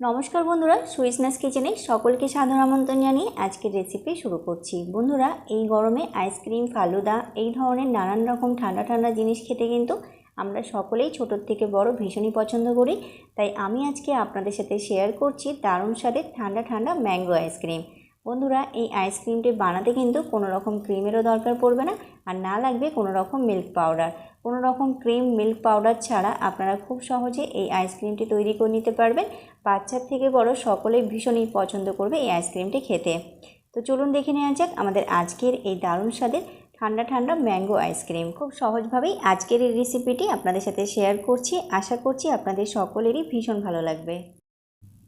নমস্কার বন্ধুরা, সুইসনেস কিচেনে সকলকে সাদর আমন্ত্রণ জানিয়ে আজকের রেসিপি শুরু করছি। বন্ধুরা, এই গরমে আইসক্রিম, ফালুদা এই ধরনের নানান রকম ঠান্ডা ঠান্ডা জিনিস খেতে কিন্তু আমরা সকলেই ছোটোর থেকে বড় ভীষণই পছন্দ করি। তাই আমি আজকে আপনাদের সাথে শেয়ার করছি দারুণ স্বাদের ঠান্ডা ঠান্ডা ম্যাঙ্গো আইসক্রিম। বন্ধুরা, এই আইসক্রিমটি বানাতে কিন্তু কোনো রকম ক্রিমেরও দরকার পড়বে না, আর না লাগবে কোনো রকম মিল্ক পাউডার। কোনো রকম ক্রিম, মিল্ক পাউডার ছাড়া আপনারা খুব সহজে এই আইসক্রিমটি তৈরি করে নিতে পারবেন। বাচ্চার থেকে বড় সকলেই ভীষণই পছন্দ করবে এই আইসক্রিমটি খেতে। তো চলুন দেখে নেওয়া যাক আমাদের আজকের এই দারুণ স্বাদের ঠান্ডা ঠান্ডা ম্যাঙ্গো আইসক্রিম। খুব সহজভাবেই আজকের এই রেসিপিটি আপনাদের সাথে শেয়ার করছি। আশা করছি আপনাদের সকলেরই ভীষণ ভালো লাগবে।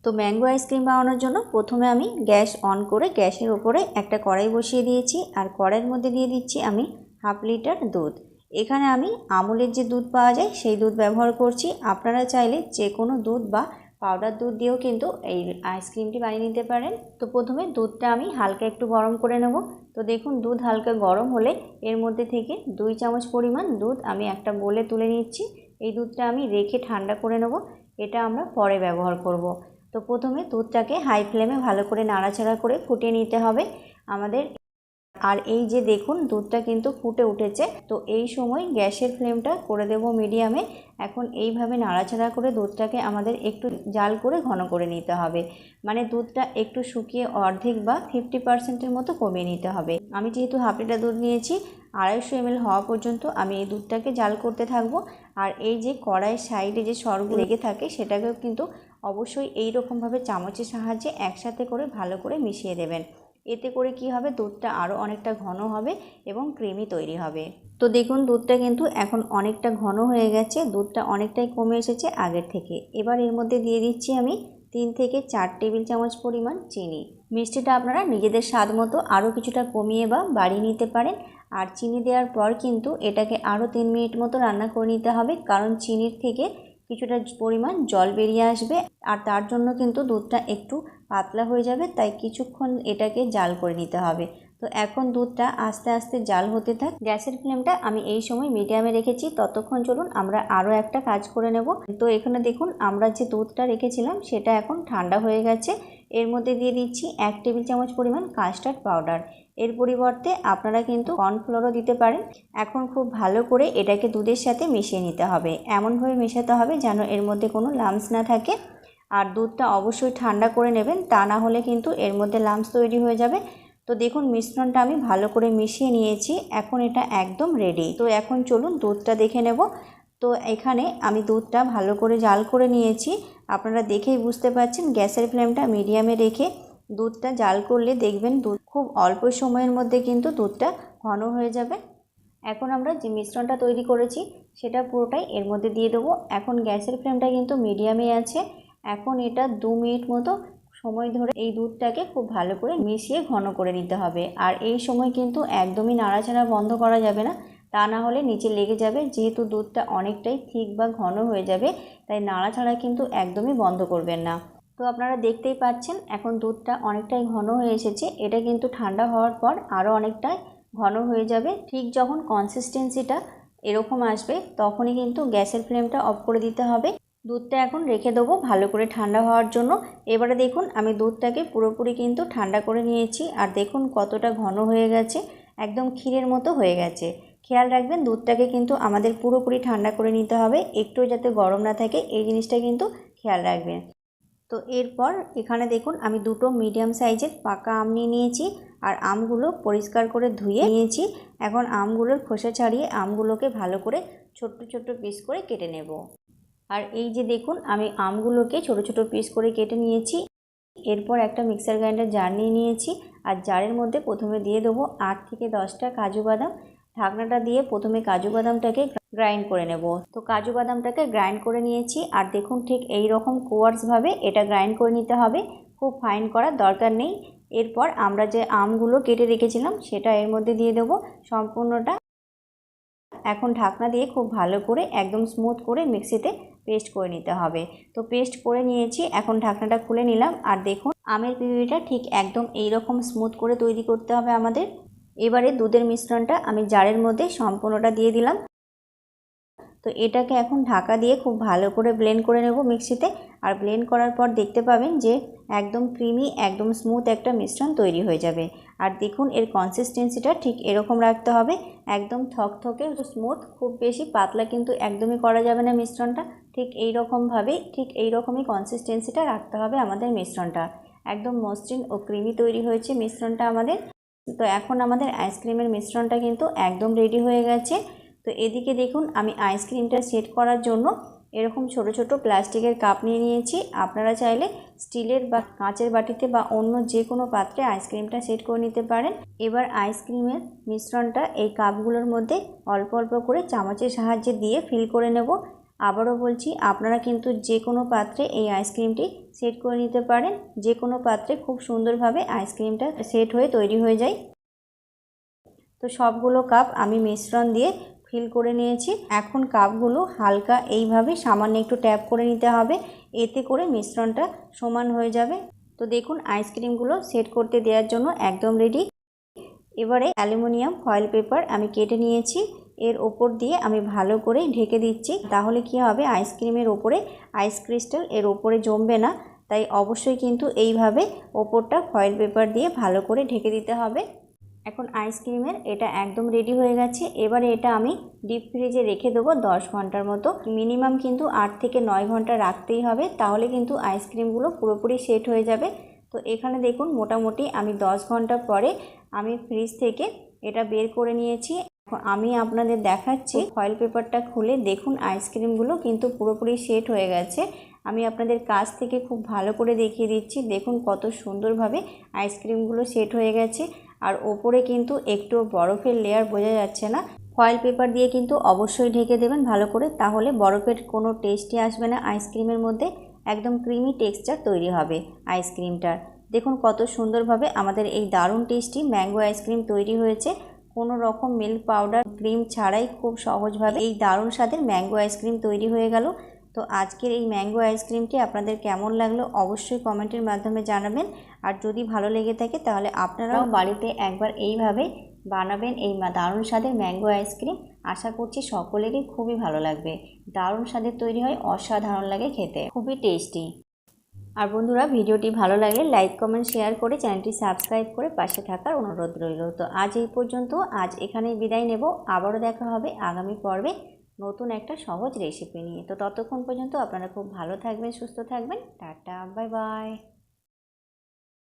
তো ম্যাঙ্গো আইসক্রিম বানানোর জন্য প্রথমে আমি গ্যাস অন করে গ্যাসের ওপরে একটা কড়াই বসিয়ে দিয়েছি, আর কড়াইয়ের মধ্যে দিয়ে দিচ্ছি আমি 1/2 লিটার দুধ। এখানে আমি আমুলের যে দুধ পাওয়া যায় সেই দুধ ব্যবহার করছি। আপনারা চাইলে যে কোনো দুধ বা পাউডার দুধ দিয়েও কিন্তু এই আইসক্রিমটি বানিয়ে নিতে পারেন। তো প্রথমে দুধটা আমি হালকা একটু গরম করে নেব। তো দেখুন, দুধ হালকা গরম হলে এর মধ্যে থেকে 2 চামচ পরিমাণ দুধ আমি একটা বোলে তুলে নিচ্ছি। এই দুধটা আমি রেখে ঠান্ডা করে নেব, এটা আমরা পরে ব্যবহার করব। তো প্রথমে দুধটাকে হাই ফ্লেমে ভালো করে নাড়াচাড়া করে ফুটিয়ে নিতে হবে আমাদের। আর এই যে দেখুন, দুধটা কিন্তু ফুটে উঠেছে। তো এই সময় গ্যাসের ফ্লেমটা করে দেব মিডিয়ামে। এখন এইভাবে নাড়াচাড়া করে দুধটাকে আমাদের একটু জাল করে ঘন করে নিতে হবে। মানে দুধটা একটু শুকিয়ে অর্ধেক বা 50% মতো কমিয়ে নিতে হবে। আমি যেহেতু 1/2 লিটার দুধ নিয়েছি, 250 ml হওয়া পর্যন্ত আমি এই দুধটাকে জাল করতে থাকবো। আর এই যে কড়াইয়ের সাইডে যে সরগুলো লেগে থাকে সেটাকেও কিন্তু অবশ্যই এই রকমভাবে চামচের সাহায্যে একসাথে করে ভালো করে মিশিয়ে দেবেন। এতে করে কি হবে, দুধটা আরও অনেকটা ঘন হবে এবং ক্রিমি তৈরি হবে। তো দেখুন, দুধটা কিন্তু এখন অনেকটা ঘন হয়ে গেছে, দুধটা অনেকটাই কমে এসেছে আগের থেকে। এবার এর মধ্যে দিয়ে দিচ্ছি আমি 3 থেকে 4 টেবিল চামচ পরিমাণ চিনি। মিষ্টিটা আপনারা নিজেদের স্বাদ মতো আরও কিছুটা কমিয়ে বা বাড়িয়ে নিতে পারেন। আর চিনি দেওয়ার পর কিন্তু এটাকে আরও 3 মিনিট মতো রান্না করে নিতে হবে, কারণ চিনির থেকে কিছুটা পরিমাণ জল বেরিয়ে আসবে, আর তার জন্য কিন্তু দুধটা একটু পাতলা হয়ে যাবে। তাই কিছুক্ষণ এটাকে জাল করে নিতে হবে। তো এখন দুধটা আস্তে আস্তে জাল হতে থাক। গ্যাসের ফ্লেমটা আমি এই সময় মিডিয়ামে রেখেছি। ততক্ষণ চলুন আমরা আরও একটা কাজ করে নেব। তো এখানে দেখুন, আমরা যে দুধটা রেখেছিলাম সেটা এখন ঠান্ডা হয়ে গেছে। এর মধ্যে দিয়ে দিচ্ছি 1 টেবিল চামচ পরিমাণ কাস্টার্ড পাউডার। এর পরিবর্তে আপনারা কিন্তু কর্নফ্লোরও দিতে পারেন। এখন খুব ভালো করে এটাকে দুধের সাথে মিশিয়ে নিতে হবে। এমনভাবে মেশাতে হবে যেন এর মধ্যে কোনো লাম্পস না থাকে। আর দুধটা অবশ্যই ঠান্ডা করে নেবেন, তা না হলে কিন্তু এর মধ্যে লাম্পস তৈরি হয়ে যাবে। তো দেখুন, মিশ্রণটা আমি ভালো করে মিশিয়ে নিয়েছি। এখন এটা একদম রেডি। তো এখন চলুন দুধটা দেখে নেব। তো এখানে আমি দুধটা ভালো করে জাল করে নিয়েছি। আপনারা দেখেই বুঝতে পারছেন, গ্যাসের ফ্লেমটা মিডিয়ামে রেখে দুধটা জাল করলে দেখবেন দুধ খুব অল্প সময়ের মধ্যে কিন্তু দুধটা ঘন হয়ে যাবে। এখন আমরা যে মিশ্রণটা তৈরি করেছি সেটা পুরোটাই এর মধ্যে দিয়ে দেবো। এখন গ্যাসের ফ্লেমটা কিন্তু মিডিয়ামে আছে। এখন এটা 2 মিনিট মতো সময় ধরে এই দুধটাকে খুব ভালো করে মিশিয়ে ঘন করে নিতে হবে। আর এই সময় কিন্তু একদমই নাড়াচাড়া বন্ধ করা যাবে না, তা না হলে নিচে লেগে যাবে। যেহেতু দুধটা অনেকটাই থিক বা ঘন হয়ে যাবে, তাই নাড়াচাড়া কিন্তু একদমই বন্ধ করবেন না। তো আপনারা দেখতেই পাচ্ছেন এখন দুধটা অনেকটাই ঘন হয়ে এসেছে। এটা কিন্তু ঠান্ডা হওয়ার পর আরও অনেকটাই ঘন হয়ে যাবে। ঠিক যখন কনসিস্টেন্সিটা এরকম আসবে তখনই কিন্তু গ্যাসের ফ্লেমটা অফ করে দিতে হবে। দুধটা এখন রেখে দেবো ভালো করে ঠান্ডা হওয়ার জন্য। এবারে দেখুন, আমি দুধটাকে পুরোপুরি কিন্তু ঠান্ডা করে নিয়েছি। আর দেখুন কতটা ঘন হয়ে গেছে, একদম ক্ষীরের মতো হয়ে গেছে। খেয়াল রাখবেন, দুধটাকে কিন্তু আমাদের পুরোপুরি ঠান্ডা করে নিতে হবে, একটু যাতে গরম না থাকে এই জিনিসটা কিন্তু খেয়াল রাখবেন। তো এরপর এখানে দেখুন, আমি 2টো মিডিয়াম সাইজের পাকা আম নিয়ে নিয়েছি। আর আমগুলো পরিষ্কার করে ধুয়ে নিয়েছি। এখন আমগুলোর খোসা ছাড়িয়ে আমগুলোকে ভালো করে ছোট্ট ছোট্ট পিস করে কেটে নেব। আর এই যে দেখুন, আমি আমগুলোকে ছোট ছোট পিস করে কেটে নিয়েছি। এরপর একটা মিক্সার গ্রাইন্ডার জার নিয়ে নিয়েছি। আর জারের মধ্যে প্রথমে দিয়ে দেবো 8 থেকে 10টা কাজু বাদাম। ঢাকনাটা দিয়ে প্রথমে কাজু বাদামটাকে গ্রাইন্ড করে নেব। তো কাজু বাদামটাকে গ্রাইন্ড করে নিয়েছি। আর দেখুন, ঠিক এই রকম কোয়ার্সভাবে এটা গ্রাইন্ড করে নিতে হবে, খুব ফাইন করার দরকার নেই। এরপর আমরা যে আমগুলো কেটে রেখেছিলাম সেটা এর মধ্যে দিয়ে দেবো সম্পূর্ণটা। এখন ঢাকনা দিয়ে খুব ভালো করে একদম স্মুথ করে মিক্সিতে পেস্ট করে নিতে হবে। তো পেস্ট করে নিয়েছি, এখন ঢাকনাটা খুলে নিলাম। আর দেখুন, আমের পিউরিটা ঠিক একদম এই রকম স্মুথ করে তৈরি করতে হবে আমাদের। এবারে দুধের মিশ্রণটা আমি জারের মধ্যে সম্পূর্ণটা দিয়ে দিলাম। তো এটাকে এখন ঢাকা দিয়ে খুব ভালো করে ব্লেন্ড করে নেব মিক্সিতে। আর ব্লেন্ড করার পর দেখতে পাবেন যে একদম ক্রিমি, একদম স্মুথ একটা মিশ্রণ তৈরি হয়ে যাবে। আর দেখুন এর কনসিস্টেন্সিটা ঠিক এরকম রাখতে হবে, একদম থকথকে স্মুথ, খুব বেশি পাতলা কিন্তু একদমই করা যাবে না মিশ্রণটা। ঠিক এই রকমভাবেই, ঠিক এই রকমই কনসিস্টেন্সিটা রাখতে হবে আমাদের মিশ্রণটা। একদম মসৃণ ও ক্রিমি তৈরি হয়েছে মিশ্রণটা আমাদের। তো এখন আমাদের আইসক্রিমের মিশ্রণটা কিন্তু একদম রেডি হয়ে গেছে। তো এদিকে দেখুন আমি আইসক্রিমটা সেট করার জন্য এরকম ছোট ছোট প্লাস্টিকের কাপ নিয়ে নিয়েছি। আপনারা চাইলে স্টিলের বা কাঁচের বাটিতে বা অন্য যে কোনো পাত্রে আইসক্রিমটা সেট করে নিতে পারেন। এবার আইসক্রিমের মিশ্রণটা এই কাপগুলোর মধ্যে অল্প অল্প করে চামচের সাহায্যে দিয়ে ফিল করে নেব। আবারও বলছি, আপনারা কিন্তু যে কোনো পাত্রে এই আইসক্রিমটি সেট করে নিতে পারেন। যে কোনো পাত্রে খুব সুন্দরভাবে আইসক্রিমটা সেট হয়ে তৈরি হয়ে যায়। তো সবগুলো কাপ আমি মিশ্রণ দিয়ে ফিল করে নিয়েছি। এখন কাপগুলো হালকা এইভাবে সামান্য একটু ট্যাপ করে নিতে হবে, এতে করে মিশ্রণটা সমান হয়ে যাবে। তো দেখুন আইসক্রিমগুলো সেট করতে দেওয়ার জন্য একদম রেডি। এবারে অ্যালুমিনিয়াম ফয়েল পেপার আমি কেটে নিয়েছি, এর ওপর দিয়ে আমি ভালো করে ঢেকে দিচ্ছি। তাহলে কি হবে, আইসক্রিমের ওপরে আইস ক্রিস্টাল এর ওপরে জমবে না। তাই অবশ্যই কিন্তু এইভাবে ওপরটা ফয়েল পেপার দিয়ে ভালো করে ঢেকে দিতে হবে। এখন আইসক্রিমের এটা একদম রেডি হয়ে গেছে। এবারে এটা আমি ডিপ ফ্রিজে রেখে দেবো 10 ঘন্টার মতো। মিনিমাম কিন্তু 8 থেকে 9 ঘন্টা রাখতেই হবে, তাহলে কিন্তু আইসক্রিমগুলো পুরোপুরি সেট হয়ে যাবে। তো এখানে দেখুন মোটামুটি আমি 10 ঘন্টা পরে আমি ফ্রিজ থেকে এটা বের করে নিয়েছি। এখন আমি আপনাদের দেখাচ্ছি ফয়েল পেপারটা খুলে। দেখুন আইসক্রিমগুলো কিন্তু পুরোপুরি সেট হয়ে গেছে। আমি আপনাদের কাছ থেকে খুব ভালো করে দেখিয়ে দিচ্ছি। দেখুন কত সুন্দরভাবে আইসক্রিমগুলো সেট হয়ে গেছে। আর ওপরে কিন্তু একটু বরফের লেয়ার বোঝা যাচ্ছে না। ফয়েল পেপার দিয়ে কিন্তু অবশ্যই ঢেকে দেবেন ভালো করে, তাহলে বরফের কোনো টেস্টই আসবে না আইসক্রিমের মধ্যে। একদম ক্রিমি টেক্সচার তৈরি হবে আইসক্রিমটার। দেখুন কত সুন্দরভাবে আমাদের এই দারুণ টেস্টি ম্যাঙ্গো আইসক্রিম তৈরি হয়েছে। কোনো রকম মিল্ক পাউডার, ক্রিম ছাড়াই খুব সহজভাবে এই দারুণ স্বাদের ম্যাঙ্গো আইসক্রিম তৈরি হয়ে গেল। তো আজকের এই ম্যাঙ্গো আইসক্রিমটি আপনাদের কেমন লাগলো অবশ্যই কমেন্টের মাধ্যমে জানাবেন। আর যদি ভালো লেগে থাকে তাহলে আপনারাও বাড়িতে একবার এইভাবে বানাবেন এই দারুণ স্বাদের ম্যাঙ্গো আইসক্রিম। আশা করছি সকলেরই খুবই ভালো লাগবে। দারুণ স্বাদের তৈরি হয়, অসাধারণ লাগে খেতে, খুবই টেস্টি। আর বন্ধুরা ভিডিওটি ভালো লাগলে লাইক, কমেন্ট, শেয়ার করে চ্যানেলটি সাবস্ক্রাইব করে পাশে থাকার অনুরোধ রইল। তো আজ এই পর্যন্ত, আজ এখানেই বিদায় নেব। আবারও দেখা হবে আগামী পর্বে নতুন একটা সহজ রেসিপি নিয়ে। তো ততক্ষণ পর্যন্ত আপনারা খুব ভালো থাকবেন, সুস্থ থাকবেন। Tata, bye bye.